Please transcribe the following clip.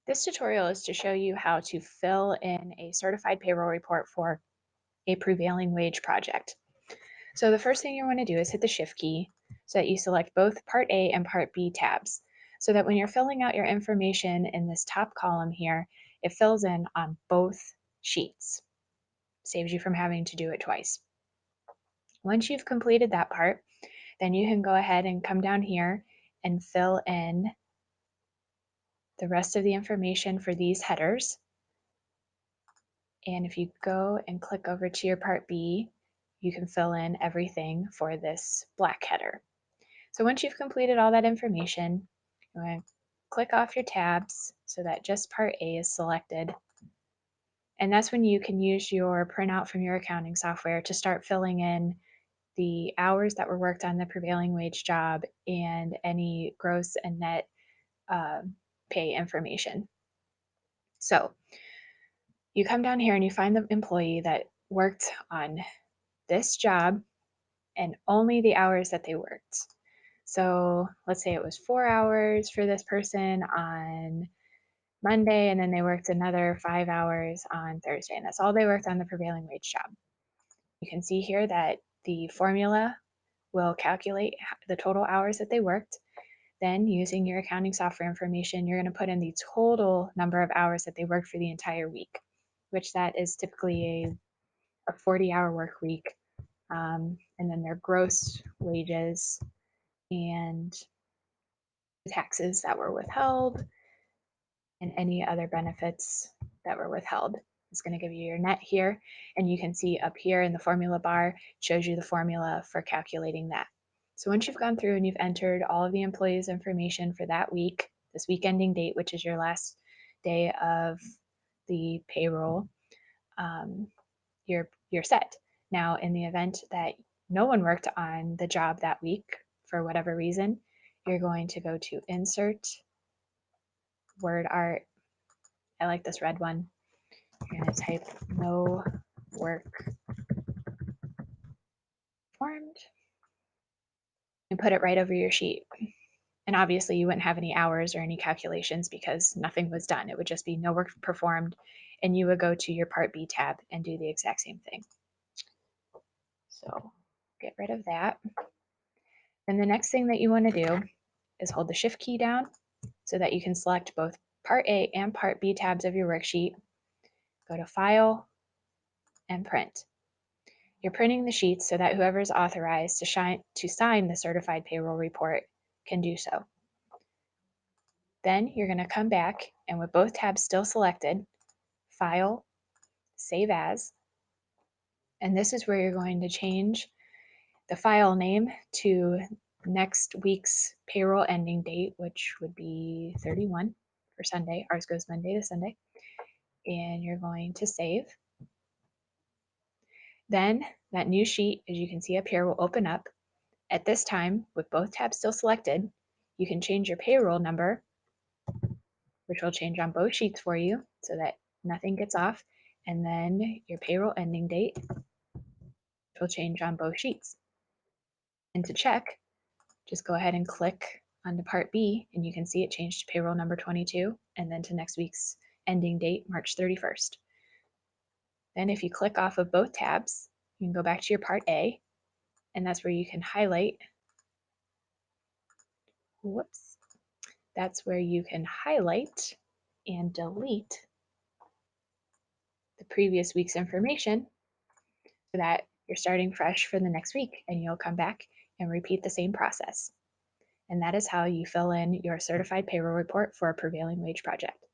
This tutorial is to show you how to fill in a certified payroll report for a prevailing wage project. So the first thing you want to do is hit the Shift key so that you select both Part A and Part B tabs, so that when you're filling out your information in this top column here, it fills in on both sheets. Saves you from having to do it twice. Once you've completed that part, then you can go ahead and come down here and fill in the rest of the information for these headers. And if you go and click over to your Part B, you can fill in everything for this black header. So once you've completed all that information, you want to click off your tabs so that just Part A is selected. And that's when you can use your printout from your accounting software to start filling in the hours that were worked on the prevailing wage job and any gross and net uh, pay information. So you come down here and you find the employee that worked on this job and only the hours that they worked. So let's say it was 4 hours for this person on Monday, and then they worked another 5 hours on Thursday, and that's all they worked on the prevailing wage job. You can see here that the formula will calculate the total hours that they worked. Then, using your accounting software information, you're going to put in the total number of hours that they worked for the entire week, which that is typically a 40-hour work week. And then their gross wages and taxes that were withheld and any other benefits that were withheld. It's going to give you your net here, and you can see up here in the formula bar, it shows you the formula for calculating that. So once you've gone through and you've entered all of the employees' information for that week, this week ending date, which is your last day of the payroll, you're set. Now, in the event that no one worked on the job that week for whatever reason, you're going to go to Insert, Word Art. I like this red one. You're going to type no work performed and put it right over your sheet. And obviously, you wouldn't have any hours or any calculations because nothing was done. It would just be no work performed, and you would go to your Part B tab and do the exact same thing. So get rid of that. And the next thing that you want to do is hold the Shift key down so that you can select both Part A and Part B tabs of your worksheet. Go to File and Print. You're printing the sheets so that whoever is authorized to sign the certified payroll report can do so. Then you're going to come back and with both tabs still selected, File, Save As, and this is where you're going to change the file name to next week's payroll ending date, which would be 31 for Sunday. Ours goes Monday to Sunday. And you're going to save. Then that new sheet, as you can see up here, will open up. At this time, with both tabs still selected, you can change your payroll number, which will change on both sheets for you so that nothing gets off, and then your payroll ending date, which will change on both sheets. And to check, just go ahead and click on the Part B, and you can see it changed to payroll number 22, and then to next week's ending date, March 31st. Then if you click off of both tabs, you can go back to your Part A, and that's where you can highlight. Whoops. That's where you can highlight and delete the previous week's information so that you're starting fresh for the next week, and you'll come back and repeat the same process. And that is how you fill in your certified payroll report for a prevailing wage project.